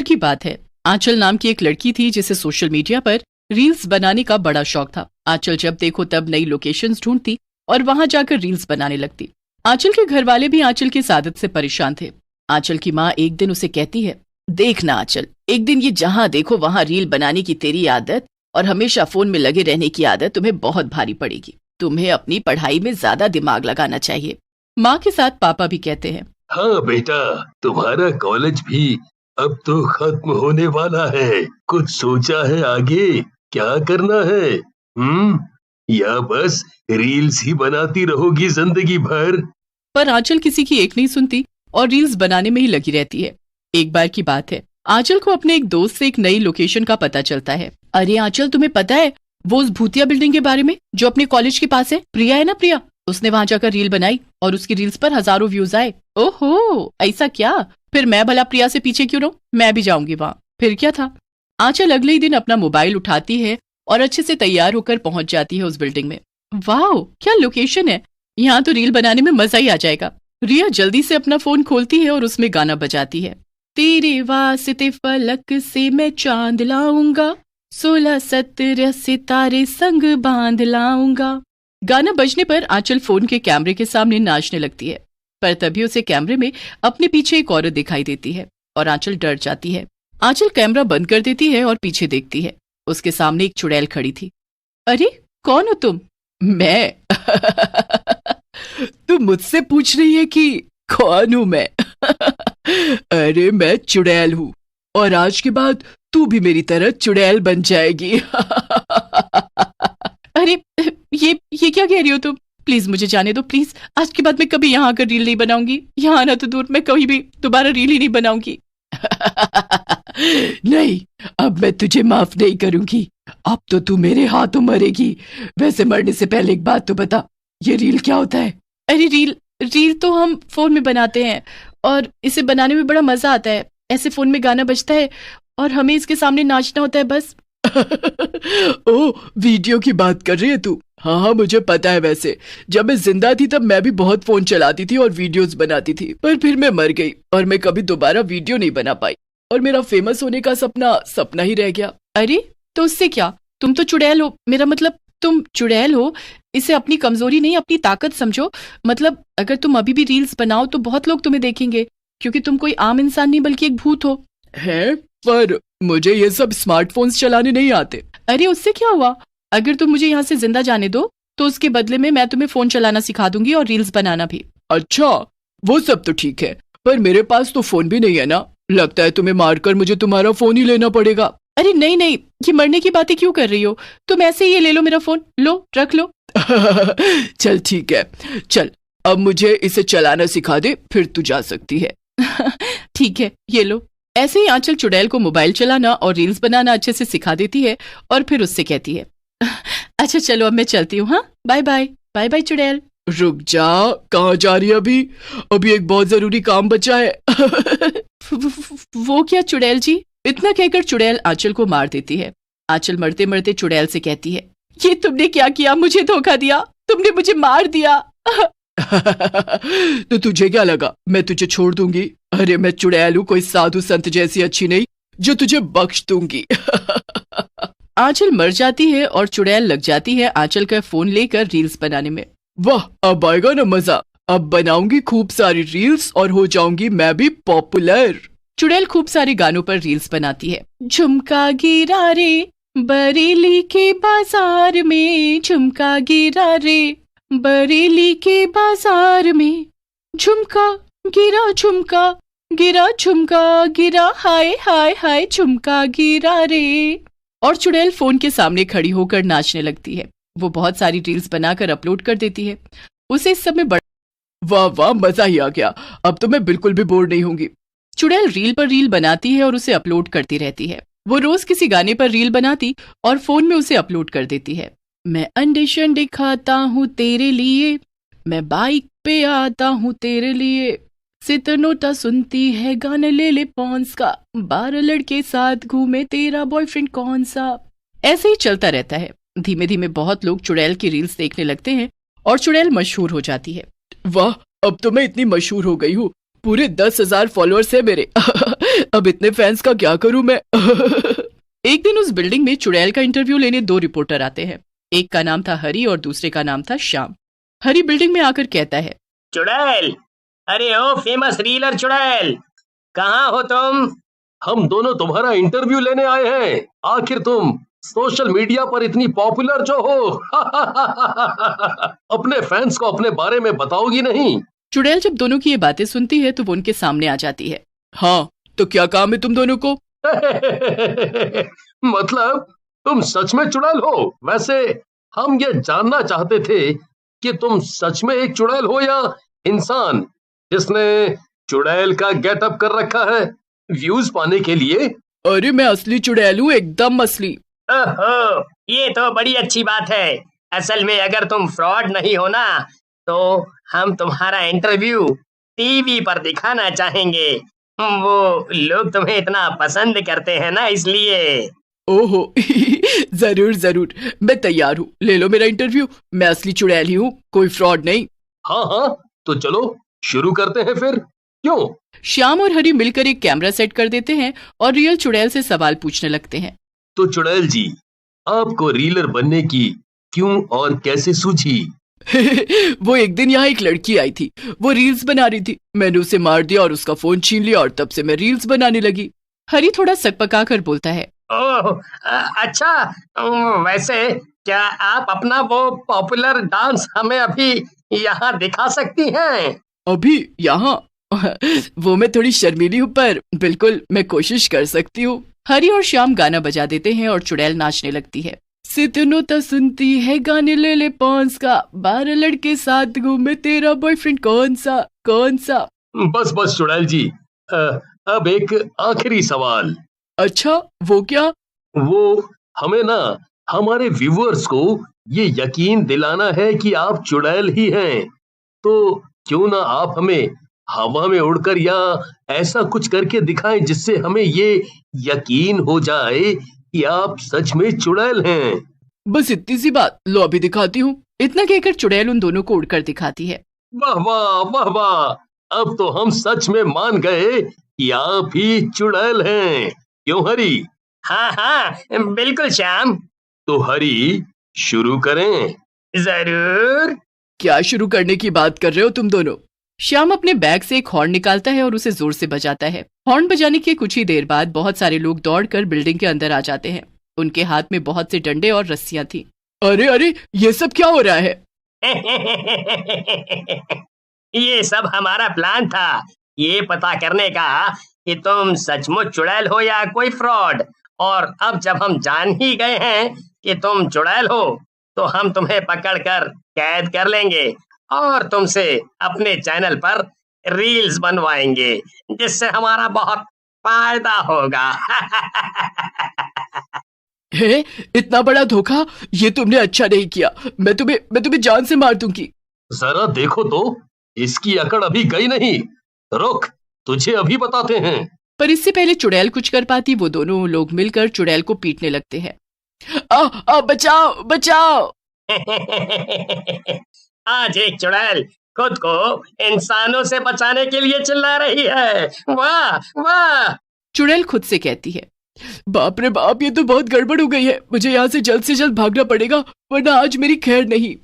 की बात है। आंचल नाम की एक लड़की थी जिसे सोशल मीडिया पर रील्स बनाने का बड़ा शौक था। आंचल जब देखो तब नई लोकेशंस ढूंढती और वहां जाकर रील्स बनाने लगती। आंचल के घर वाले भी आंचल की इस आदत से परेशान थे। आंचल की माँ एक दिन उसे कहती है, देखना आंचल, एक दिन ये जहां देखो वहां रील बनाने की तेरी आदत और हमेशा फोन में लगे रहने की आदत तुम्हें बहुत भारी पड़ेगी। तुम्हें अपनी पढ़ाई में ज्यादा दिमाग लगाना चाहिए। माँ के साथ पापा भी कहते हैं, हाँ बेटा, तुम्हारा कॉलेज भी अब तो खत्म होने वाला है। कुछ सोचा है आगे क्या करना है? या बस रील्स ही बनाती रहोगी जिंदगी भर? पर आंचल किसी की एक नहीं सुनती और रील्स बनाने में ही लगी रहती है। एक बार की बात है, आंचल को अपने एक दोस्त से एक नई लोकेशन का पता चलता है। अरे आंचल, तुम्हें पता है वो उस भूतिया बिल्डिंग के बारे में जो अपने कॉलेज के पास है? प्रिया है ना, प्रिया, उसने वहां जाकर रील बनाई और उसकी रील्स पर हजारों व्यूज आए। ओहो, ऐसा क्या? फिर मैं भला प्रिया से पीछे क्यों रहूं? मैं भी जाऊंगी वहां। फिर क्या था, आंचल अगले ही दिन अपना मोबाइल उठाती है और अच्छे से तैयार होकर पहुंच जाती है उस बिल्डिंग में। वाह, क्या लोकेशन है! यहाँ तो रील बनाने में मजा ही आ जाएगा। रिया जल्दी से अपना फोन खोलती है और उसमें गाना बजाती है। तेरे वास्ते फलक से मैं चांद लाऊंगा, 16-17 सितारे संग बांध लाऊंगा। गाना बजने पर आंचल फोन के कैमरे के सामने नाचने लगती है, पर तभी उसे कैमरे में अपने पीछे एक औरत दिखाई देती है और आंचल डर जाती है। आंचल कैमरा बंद कर देती है और पीछे देखती है। उसके सामने एक चुड़ैल खड़ी थी। अरे कौन हो तुम? मैं तुम मुझसे पूछ रही है कि कौन हूं मैं? अरे मैं चुड़ैल हूं और आज के बाद तू भी मेरी तरह चुड़ैल बन जाएगी। अरे ये क्या कह रही हो तुम? प्लीज मुझे जाने दो, प्लीज। आज के बाद मैं कभी यहाँ आकर रील नहीं बनाऊंगी। यहाँ आना तो दूर, मैं कभी भी दोबारा रील ही नहीं बनाऊंगी। नहीं, अब मैं तुझे माफ नहीं करूंगी। अब तो तू मेरे हाथों मरेगी। वैसे मरने से पहले एक बात तो बता, ये रील क्या होता है? अरे रील तो हम फोन में बनाते हैं और इसे बनाने में बड़ा मजा आता है। ऐसे फोन में गाना बजता है और हमें इसके सामने नाचना होता है, बस। ओ, वीडियो की बात कर रही है तू? हाँ, मुझे पता है। वैसे जब मैं जिंदा थी तब मैं भी बहुत फोन चलाती थी और वीडियोस बनाती थी, पर फिर मैं मर गई और मैं कभी दोबारा वीडियो नहीं बना पाई और मेरा फेमस होने का सपना ही रह गया। अरे तो उससे क्या? तुम तो चुड़ैल हो। मेरा मतलब तुम चुड़ैल हो, इसे अपनी कमजोरी नहीं अपनी ताकत समझो। मतलब अगर तुम अभी भी रील्स बनाओ तो बहुत लोग तुम्हें देखेंगे, क्योंकि तुम कोई आम इंसान नहीं बल्कि एक भूत हो। है, पर मुझे ये सब स्मार्टफोन्स चलाने नहीं आते। अरे उससे क्या हुआ? अगर तुम मुझे यहाँ से जिंदा जाने दो तो उसके बदले में मैं तुम्हें फोन चलाना सिखा दूंगी और रील्स बनाना भी। अच्छा, वो सब तो ठीक है, पर मेरे पास तो फोन भी नहीं है ना। लगता है तुम्हें मारकर मुझे तुम्हारा फोन ही लेना पड़ेगा। अरे नहीं, ये मरने की बातें क्यों कर रही हो? तुम ऐसे ही ये ले लो मेरा फोन, लो रख लो। चल ठीक है, चल अब मुझे इसे चलाना सिखा दे, फिर तू जा सकती है। ठीक है, ये लो। ऐसे ही आंचल चुड़ैल को मोबाइल चलाना और रील्स बनाना अच्छे से सिखा देती है और फिर उससे कहती है, अच्छा चलो अब मैं चलती हूँ। हाँ, बाय बाय। बाय बाय चुड़ैल। रुक जा, कहाँ जा रही है? अभी एक बहुत जरूरी काम बचा है। वो क्या चुड़ैल जी? इतना कहकर चुड़ैल आंचल को मार देती है। आंचल मरते मरते चुड़ैल से कहती है, ये तुमने क्या किया? मुझे धोखा दिया, तुमने मुझे मार दिया। तो तुझे क्या लगा मैं तुझे छोड़ दूंगी? अरे मैं चुड़ैल हूँ, कोई साधु संत जैसी अच्छी नहीं जो तुझे बख्श दूंगी। आंचल मर जाती है और चुड़ैल लग जाती है आंचल का फोन लेकर रील्स बनाने में। वाह, अब आएगा ना मजा। अब बनाऊंगी खूब सारी रील्स और हो जाऊंगी मैं भी पॉपुलर। चुड़ैल खूब सारे गानों पर रील्स बनाती है। झुमका गिरा रे बरेली के बाजार में, झुमका गिरा रे बरेली के बाजार में, झुमका गिरा झुमका गिरा झुमका गिरा, हाय हाय हाय झुमका गिरा रे। और चुड़ैल फोन के सामने खड़ी होकर नाचने लगती है। वो बहुत सारी रील्स बनाकर अपलोड कर देती है। उसे इस सब में बड़ा वाह वाह मजा ही आ गया। अब तो मैं बिल्कुल भी बोर नहीं होंगी। चुड़ैल रील पर रील बनाती है और उसे अपलोड करती रहती है। वो रोज किसी गाने पर रील बनाती और फोन में उसे अपलोड कर देती है। मैं अंडे शंडे खाता हूँ तेरे लिए, मैं बाइक पे आता हूँ तेरे लिए, सितनोटा सुनती है गाना ले ले पॉन्स का, 12 लड़के साथ घूमे तेरा बॉयफ्रेंड कौन सा। ऐसे ही चलता रहता है। धीमे धीमे बहुत लोग चुड़ैल की रील्स देखने लगते हैं और चुड़ैल मशहूर हो जाती है। वाह, अब तो मैं इतनी मशहूर हो गई हूँ, पूरे 10,000 फॉलोअर्स है मेरे। अब इतने फैंस का क्या करूं मैं। एक दिन उस बिल्डिंग में चुड़ैल का इंटरव्यू लेने दो रिपोर्टर आते हैं। एक का नाम था हरी और दूसरे का नाम था श्याम। हरी बिल्डिंग में आकर कहता है, चुड़ैल, अरे ओ फेमस रीलर चुड़ैल, कहाँ हो तुम? हम दोनों तुम्हारा इंटरव्यू लेने आए हैं। आखिर तुम सोशल मीडिया पर इतनी पॉपुलर जो हो, अपने फैंस को अपने बारे में बताओगी नहीं? चुड़ैल जब दोनों की ये बातें सुनती है तो वो उनके सामने आ जाती है। हाँ, तो क्या काम है तुम दोनों को? मतलब तुम सच में चुड़ैल हो? वैसे हम ये जानना चाहते थे कि तुम सच में एक चुड़ैल हो या इंसान जिसने चुड़ैल का गेटअप कर रखा है व्यूज पाने के लिए। अरे मैं असली चुड़ैल हूँ, एकदम असली। ओहो, ये तो बड़ी अच्छी बात है। असल में अगर तुम फ्रॉड नहीं हो ना, तो हम तुम्हारा इंटरव्यू टीवी पर दिखाना चाहेंगे। वो लोग तुम्हें इतना पसंद करते हैं ना, इसलिए। ओहो, जरूर जरूर, मैं तैयार हूँ। ले लो मेरा इंटरव्यू, मैं असली चुड़ैल ही हूँ, कोई फ्रॉड नहीं। हाँ हाँ, तो चलो शुरू करते हैं फिर। क्यों? श्याम और हरी मिलकर एक कैमरा सेट कर देते हैं और रियल चुड़ैल से सवाल पूछने लगते हैं। तो चुड़ैल जी, आपको रीलर बनने की क्यों और कैसे सूझी? वो एक दिन यहाँ एक लड़की आई थी, वो रील्स बना रही थी। मैंने उसे मार दिया और उसका फोन छीन लिया और तब से मैं रील्स बनाने लगी। हरी थोड़ा सकपका कर बोलता है, ओह, अच्छा, वैसे क्या आप अपना वो पॉपुलर डांस हमें अभी यहाँ दिखा सकती हैं? अभी यहाँ? वो मैं थोड़ी शर्मीली हूँ, पर बिल्कुल मैं कोशिश कर सकती हूँ। हरी और श्याम गाना बजा देते हैं और चुड़ैल नाचने लगती है। सितनो तो सुनती है गाने ले ले 5 का, 12 लड़के साथ घूमे, तेरा बॉयफ्रेंड कौन सा कौन सा। बस बस चुड़ैल जी, अब एक आखिरी सवाल। अच्छा, वो क्या? वो हमें ना हमारे व्यूअर्स को ये यकीन दिलाना है कि आप चुड़ैल ही हैं। तो क्यों ना आप हमें हवा में उड़कर या ऐसा कुछ करके दिखाएं जिससे हमें ये यकीन हो जाए कि आप सच में चुड़ैल हैं। बस इतनी सी बात, लो अभी दिखाती हूँ। इतना कहकर चुड़ैल उन दोनों को उड़कर दिखाती है। वाह वाह वाह वाह, अब तो हम सच में मान गए कि आप ही चुड़ैल हैं। क्यों हरी? हाँ हाँ, बिल्कुल श्याम। तो हरी, शुरू करें? जरूर। क्या शुरू करने की बात कर रहे हो तुम दोनों? श्याम अपने बैग से एक हॉर्न निकालता है और उसे जोर से बजाता है। हॉर्न बजाने के कुछ ही देर बाद बहुत सारे लोग दौड़कर बिल्डिंग के अंदर आ जाते हैं। उनके हाथ में बहुत से डंडे और रस्सियां थी। अरे अरे, ये सब क्या हो रहा है? ये सब हमारा प्लान था, ये पता करने का कि तुम सचमुच चुड़ैल हो या कोई फ्रॉड। और अब जब हम जान ही गए हैं कि तुम चुड़ैल हो, तो हम तुम्हें पकड़कर कैद कर लेंगे और तुमसे अपने चैनल पर रील्स बनवाएंगे, जिससे हमारा बहुत फायदा होगा। है, इतना बड़ा धोखा? ये तुमने अच्छा नहीं किया। मैं तुम्हें जान से मार दूंगी। जरा देखो तो, इसकी अकड़ अभी गई नहीं। रुक, तुझे अभी बताते हैं। पर इससे पहले चुड़ैल कुछ कर पाती, वो दोनों लोग मिलकर चुड़ैल को पीटने लगते हैं। आ, बचाओ बचाओ। आज एक चुड़ैल खुद को इंसानों से बचाने के लिए चिल्ला रही है। वाह वाह। चुड़ैल खुद से कहती है, बाप रे बाप, ये तो बहुत गड़बड़ हो गई है। मुझे यहाँ से जल्द भागना पड़ेगा, वरना आज मेरी खैर नहीं।